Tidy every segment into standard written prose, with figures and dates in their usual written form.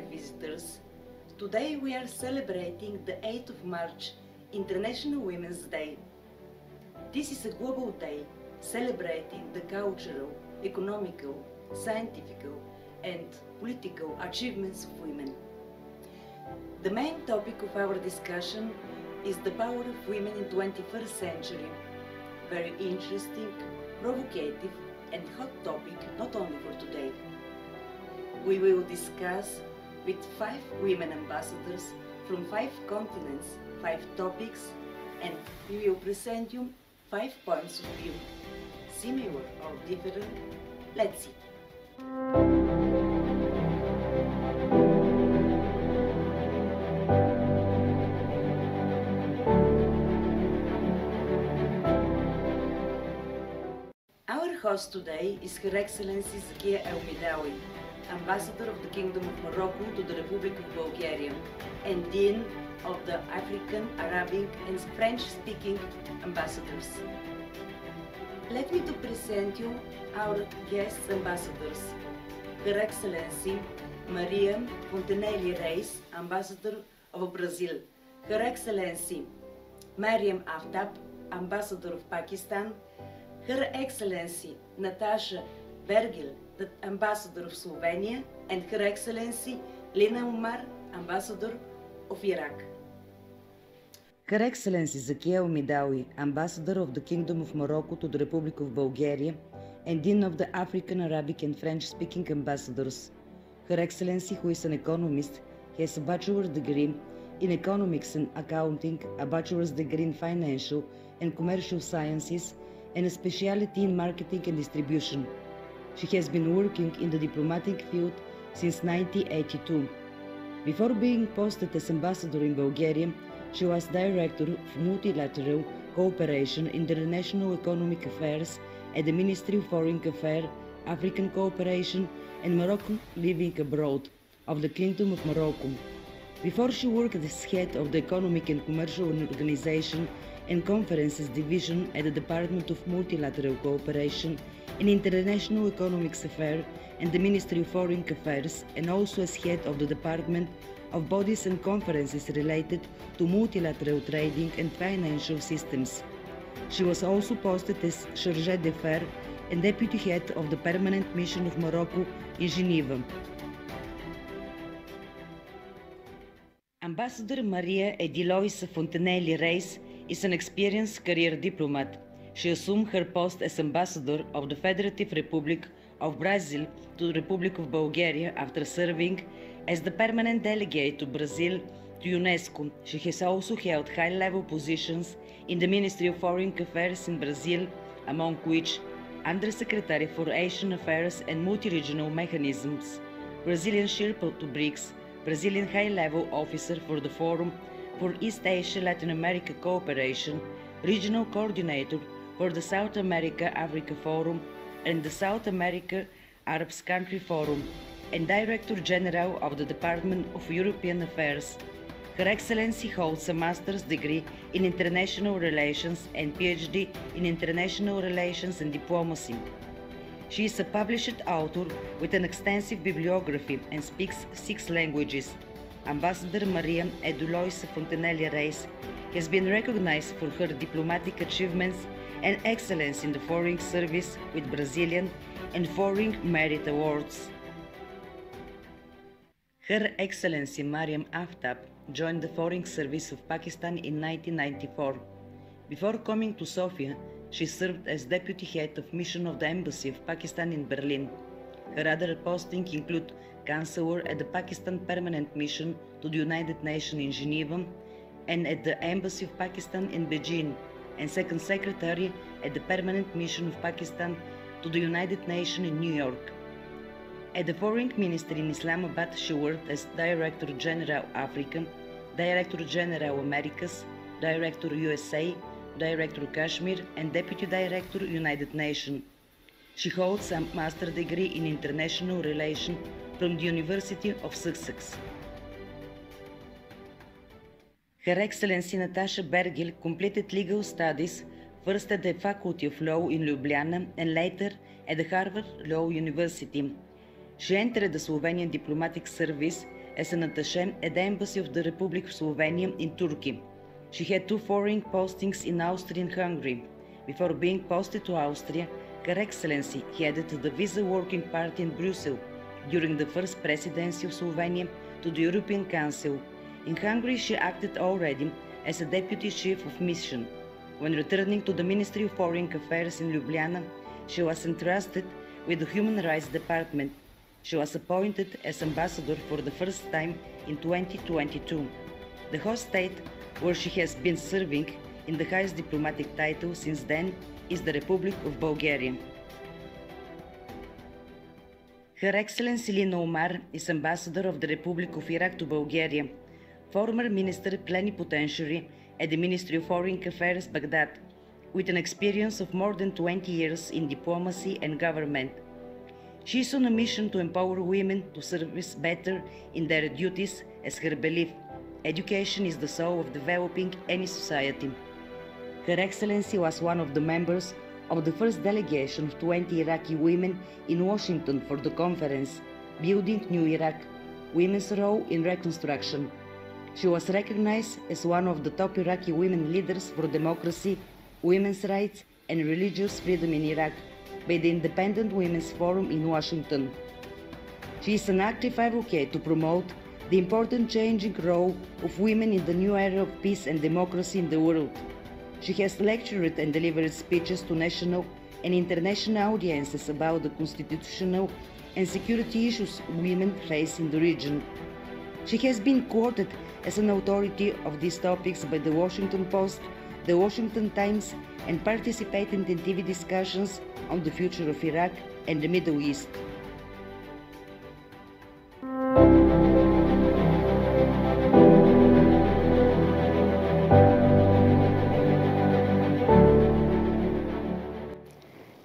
live visitors. Today we are celebrating the 8th of March, International Women's Day. This is a global day celebrating the cultural, economical, scientific and political achievements of women. The main topic of our discussion is the power of women in 21st century. Very interesting, provocative and hot topic not only for today. We will discuss with 5 women ambassadors from 5 continents, 5 topics, and we will present you 5 points of view, similar or different. Let's see. Our host today is Her Excellency Zakia El Midaoui, Ambassador of the Kingdom of Morocco to the Republic of Bulgaria and Dean of the African, Arabic and French-speaking ambassadors. Let me to present you our guest ambassadors. Her Excellency Mariam Fontenele Reis, Ambassador of Brazil. Her Excellency Mariam Aftab, Ambassador of Pakistan. Her Excellency Nataša BERGELJ, the Ambassador of Slovenia, and Her Excellency Lina Omar, Ambassador of Iraq. Her Excellency Zakia El Midaoui, Ambassador of the Kingdom of Morocco to the Republic of Bulgaria and Dean of the African, Arabic and French-speaking ambassadors. Her Excellency, who is an economist, has a bachelor's degree in economics and accounting, a bachelor's degree in financial and commercial sciences, and a specialty in marketing and distribution. She has been working in the diplomatic field since 1982. Before being posted as ambassador in Bulgaria, she was director of multilateral cooperation in international economic affairs at the Ministry of Foreign Affairs, African Cooperation and Moroccan Living Abroad of the Kingdom of Morocco. Before she worked as head of the Economic and Commercial Organization and Conferences Division at the Department of Multilateral Cooperation in International Economic Affairs and the Ministry of Foreign Affairs, and also as head of the Department of Bodies and Conferences related to multilateral trading and financial systems. She was also posted as Chargée d'Affaires and Deputy Head of the Permanent Mission of Morocco in Geneva. Ambassador Maria Edileuza Fontenele Reis is an experienced career diplomat. She assumed her post as Ambassador of the Federative Republic of Brazil to the Republic of Bulgaria after serving as the permanent delegate to Brazil to UNESCO. She has also held high-level positions in the Ministry of Foreign Affairs in Brazil, among which Undersecretary for Asian Affairs and Multi-Regional Mechanisms, Brazilian Sherpa to BRICS, Brazilian High-Level Officer for the Forum for East Asia-Latin America Cooperation, Regional Coordinator for the South America-Africa Forum and the South America-Arab Country Forum, and Director General of the Department of European Affairs. Her Excellency holds a master's degree in International Relations and PhD in International Relations and Diplomacy. She is a published author with an extensive bibliography and speaks 6 languages. Ambassador Mariam Edileuza Fontenele Reis has been recognized for her diplomatic achievements and excellence in the foreign service with Brazilian and Foreign Merit Awards. Her Excellency Mariam Aftab joined the Foreign Service of Pakistan in 1994. Before coming to Sofia, she served as Deputy Head of Mission of the Embassy of Pakistan in Berlin. Her other postings include Counselor at the Pakistan Permanent Mission to the United Nations in Geneva and at the Embassy of Pakistan in Beijing, and Second Secretary at the Permanent Mission of Pakistan to the United Nations in New York. At the Foreign Ministry in Islamabad, she worked as Director General Africa, Director General Americas, Director USA, Director Kashmir, and Deputy Director United Nations. She holds a master's degree in International Relations from the University of Sussex. Her Excellency Nataša BERGELJ completed legal studies first at the Faculty of Law in Ljubljana and later at the Harvard Law University. She entered the Slovenian diplomatic service as an attaché at the Embassy of the Republic of Slovenia in Turkey. She had 2 foreign postings in Austria and Hungary. Before being posted to Austria, Her Excellency headed the Visa Working Party in Brussels during the first presidency of Slovenia to the European Council. In Hungary, she acted already as a Deputy Chief of Mission. When returning to the Ministry of Foreign Affairs in Ljubljana, she was entrusted with the Human Rights Department. She was appointed as ambassador for the first time in 2022. The host state, where she has been serving in the highest diplomatic title since then, is the Republic of Bulgaria. Her Excellency Lina Omar is Ambassador of the Republic of Iraq to Bulgaria, former Minister Plenipotentiary at the Ministry of Foreign Affairs, Baghdad, with an experience of more than 20 years in diplomacy and government. She is on a mission to empower women to service better in their duties, as her belief, education is the soul of developing any society. Her Excellency was one of the members of the first delegation of 20 Iraqi women in Washington for the conference, Building New Iraq, Women's Role in Reconstruction. She was recognized as one of the top Iraqi women leaders for democracy, women's rights, and religious freedom in Iraq by the Independent Women's Forum in Washington. She is an active advocate to promote the important changing role of women in the new era of peace and democracy in the world. She has lectured and delivered speeches to national and international audiences about the constitutional and security issues women face in the region. She has been quoted as an authority of these topics by the Washington Post, the Washington Times, and participated in TV discussions on the future of Iraq and the Middle East.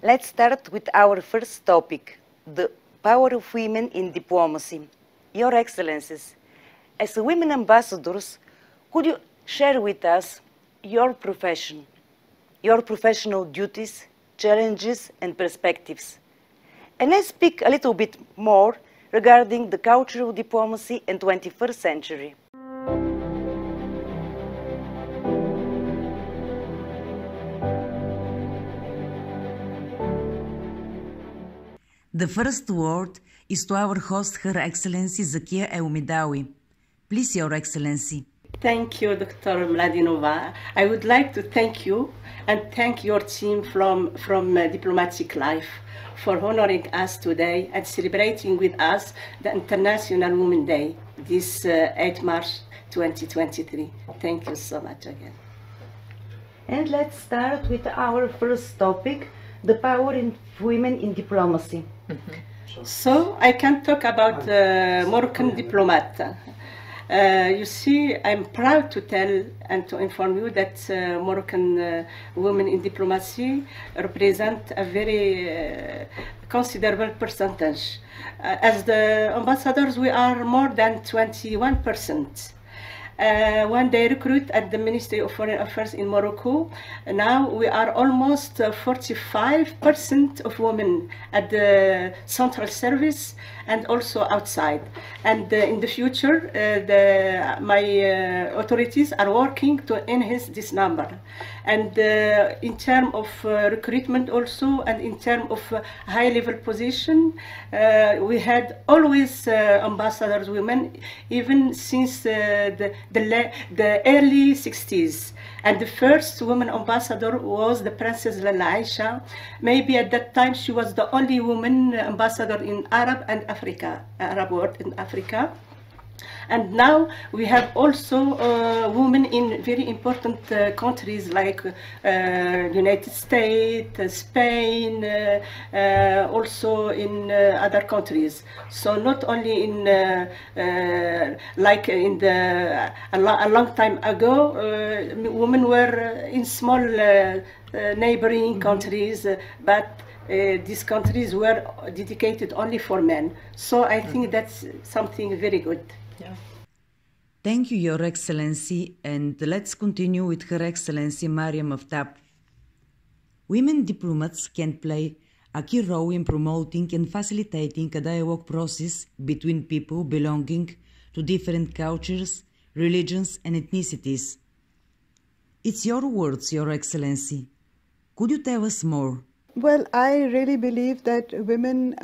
Let's start with our first topic, the power of women in diplomacy. Your Excellencies, as women ambassadors, could you share with us your profession, your professional duties, challenges, and perspectives? And let's speak a little bit more regarding the cultural diplomacy in 21st century. The first word is to our host, Her Excellency Zakia El Midaoui. Please, Your Excellency. Thank you, Dr. Mladinova. I would like to thank you and thank your team from Diplomatic Life for honoring us today and celebrating with us the International Women's Day, this 8 March 2023. Thank you so much again. And let's start with our first topic, the power of women in diplomacy. So I can talk about Moroccan diplomat. You see, I'm proud to tell and to inform you that Moroccan women in diplomacy represent a very considerable percentage. As the ambassadors, we are more than 21%. When they recruit at the Ministry of Foreign Affairs in Morocco, now we are almost 45% of women at the central service and also outside. And in the future, my authorities are working to enhance this number. And in terms of recruitment also, and in terms of high-level position, we had always ambassadors women, even since the early 60s. And the first woman ambassador was the Princess Aisha. Maybe at that time she was the only woman ambassador in Arab world in Africa. And now we have also women in very important countries like United States, Spain, also in other countries. So not only in like in a long time ago, women were in small neighboring countries, but these countries were dedicated only for men. So I think that's something very good. Yeah. Thank you, Your Excellency, and let's continue with Her Excellency Mariam Aftab. Women diplomats can play a key role in promoting and facilitating a dialogue process between people belonging to different cultures, religions and ethnicities. It's your words, Your Excellency. Could you tell us more? Well, I really believe that women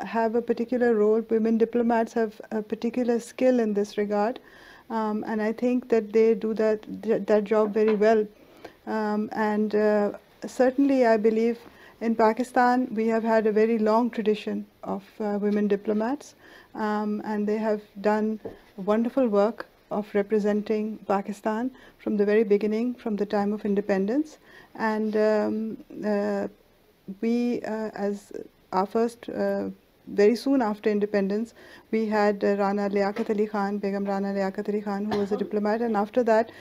have a particular role. Women diplomats have a particular skill in this regard, and I think that they do that job very well. Certainly, I believe in Pakistan we have had a very long tradition of women diplomats, and they have done wonderful work of representing Pakistan from the very beginning, from the time of independence. And we, as our first, very soon after independence, we had Rana Liaquat Ali Khan, Begum Rana Liaquat Ali Khan, who was a diplomat, and after that,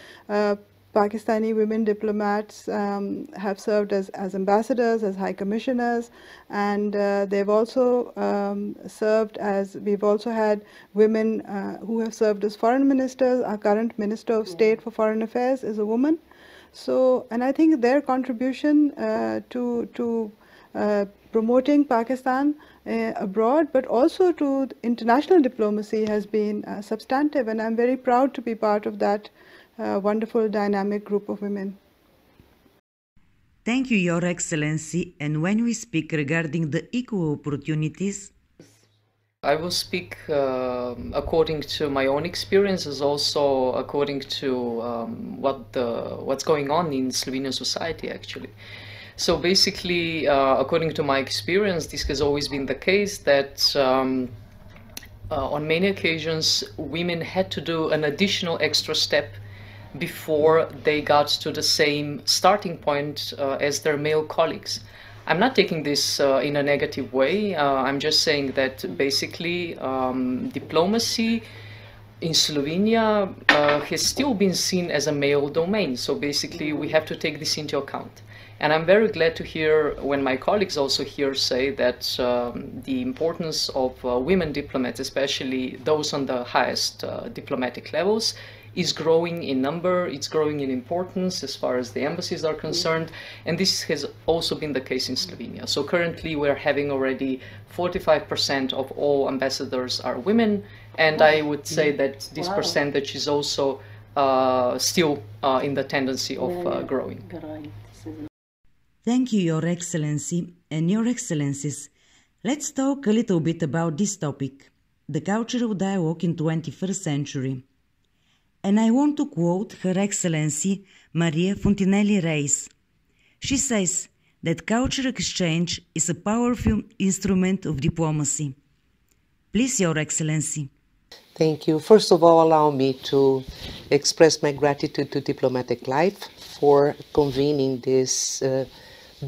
Pakistani women diplomats have served as ambassadors, as high commissioners, and they've also served as, we've also had women who have served as foreign ministers. Our current Minister of State for Foreign Affairs is a woman. So, and I think their contribution to promoting Pakistan abroad, but also to international diplomacy has been substantive, and I'm very proud to be part of that wonderful dynamic group of women. Thank you, Your Excellency. And when we speak regarding the equal opportunities, I will speak according to my own experiences, also according to what's going on in Slovenian society, actually. So basically, according to my experience, this has always been the case that on many occasions women had to do an additional extra step before they got to the same starting point as their male colleagues. I'm not taking this in a negative way. I'm just saying that basically diplomacy in Slovenia has still been seen as a male domain. So basically we have to take this into account. And I'm very glad to hear when my colleagues also here say that the importance of women diplomats, especially those on the highest diplomatic levels, is growing in number, it's growing in importance as far as the embassies are concerned, and this has also been the case in Slovenia. So currently we're having already 45% of all ambassadors are women, and I would say that this percentage is also still in the tendency of growing. Thank you, Your Excellency and Your Excellencies. Let's talk a little bit about this topic, the cultural dialogue in 21st century. And I want to quote Her Excellency Mariam Fontenele Reis. She says that cultural exchange is a powerful instrument of diplomacy. Please, Your Excellency. Thank you. First of all, allow me to express my gratitude to Diplomatic Life for convening this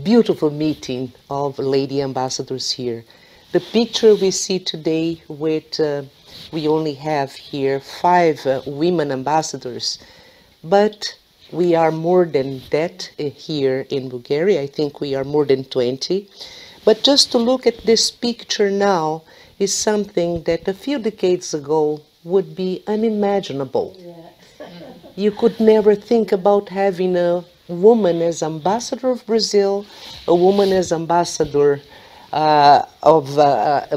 beautiful meeting of lady ambassadors here. The picture we see today with we only have here 5 women ambassadors, but we are more than that here in Bulgaria. I think we are more than 20. But just to look at this picture now is something that a few decades ago would be unimaginable. Yes. You could never think about having a woman as ambassador of Brazil, a woman as ambassador of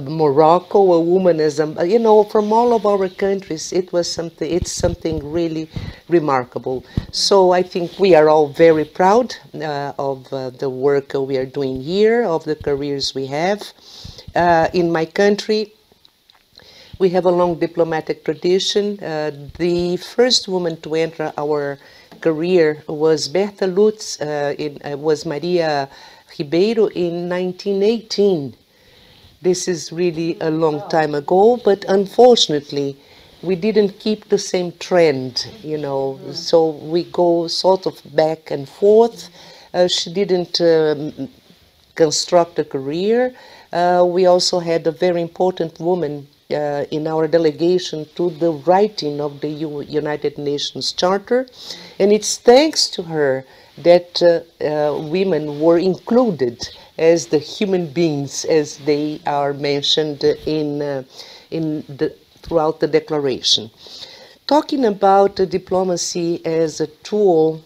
Morocco, a woman as, you know, from all of our countries. It's something really remarkable. So I think we are all very proud of the work we are doing here, of the careers we have. In my country, we have a long diplomatic tradition. The first woman to enter our career was Berta Lutz, was Maria Ribeiro in 1918. This is really a long time ago, but unfortunately we didn't keep the same trend, you know, so we go sort of back and forth. She didn't construct a career. We also had a very important woman in our delegation to the writing of the United Nations Charter, and it's thanks to her that women were included as the human beings as they are mentioned throughout the declaration. Talking about diplomacy as a tool,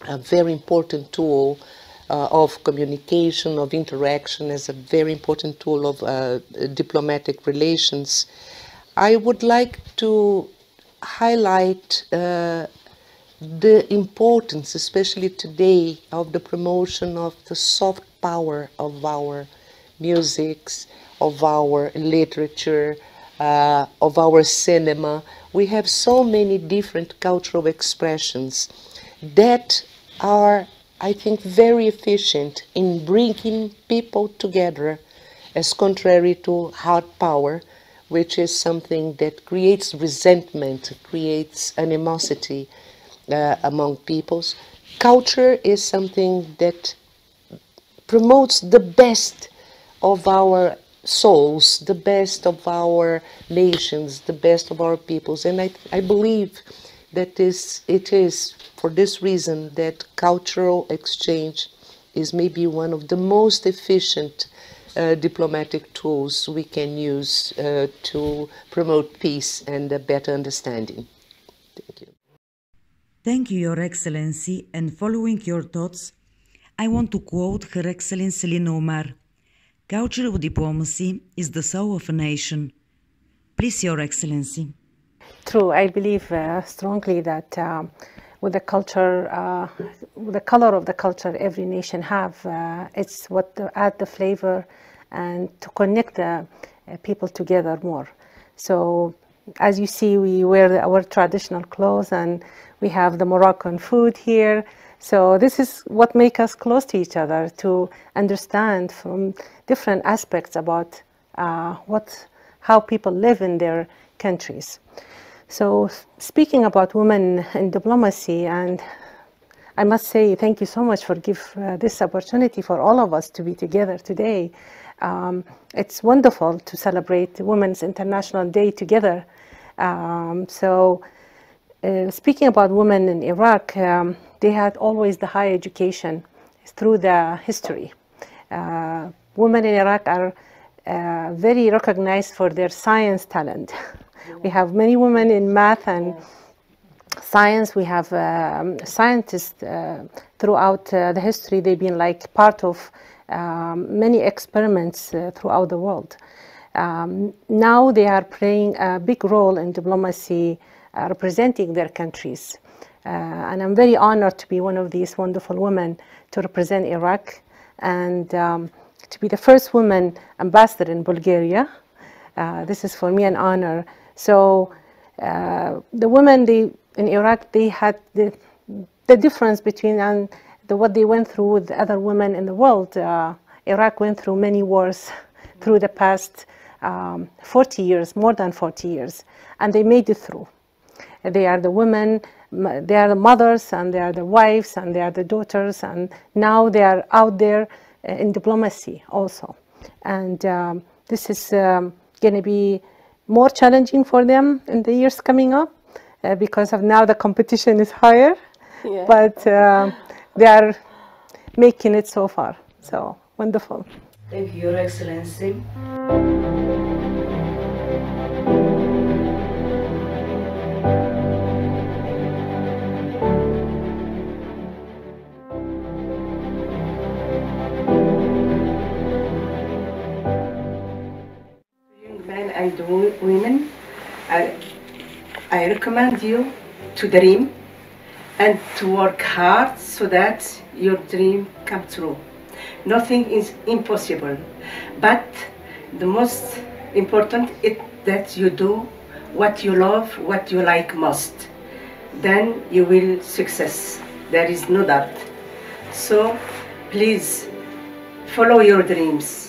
a very important tool of communication, of interaction, as a very important tool of diplomatic relations, I would like to highlight the importance, especially today, of the promotion of the soft power of our musics, of our literature, of our cinema. We have so many different cultural expressions that are, I think, very efficient in bringing people together, as contrary to hard power, which is something that creates resentment, creates animosity among peoples. Culture is something that promotes the best of our souls, the best of our nations, the best of our peoples. And I believe that it is for this reason that cultural exchange is maybe one of the most efficient diplomatic tools we can use to promote peace and a better understanding. Thank you. Thank you, Your Excellency, and following your thoughts, I want to quote Her Excellency Lina Omar. Cultural diplomacy is the soul of a nation. Please, Your Excellency. True, I believe strongly that with the culture, with the color of the culture every nation have, it's what to add the flavor and to connect the people together more. So, as you see, we wear our traditional clothes and we have the Moroccan food here. So this is what makes us close to each other, to understand from different aspects about how people live in their countries. So speaking about women in diplomacy, and I must say thank you so much for giving this opportunity for all of us to be together today. It's wonderful to celebrate Women's International Day together. Speaking about women in Iraq, they had always the high education through the history. Women in Iraq are very recognized for their science talent. We have many women in math and science. We have scientists throughout the history. They've been like part of many experiments throughout the world. Now they are playing a big role in diplomacy, representing their countries. And I'm very honored to be one of these wonderful women to represent Iraq and to be the first woman ambassador in Bulgaria. This is for me an honor. So the women in Iraq, they had the difference between what they went through with the other women in the world. Iraq went through many wars through the past 40 years, more than 40 years, and they made it through. They are the women, they are the mothers, and they are the wives, and they are the daughters, and now they are out there in diplomacy also. And this is going to be more challenging for them in the years coming up because of now the competition is higher, yeah. But they are making it so far. So wonderful. Thank you, Your Excellency. Men and women, I recommend you to dream and to work hard so that your dream comes true. Nothing is impossible, but the most important is that you do what you love, what you like most. Then you will success. There is no doubt. So please follow your dreams.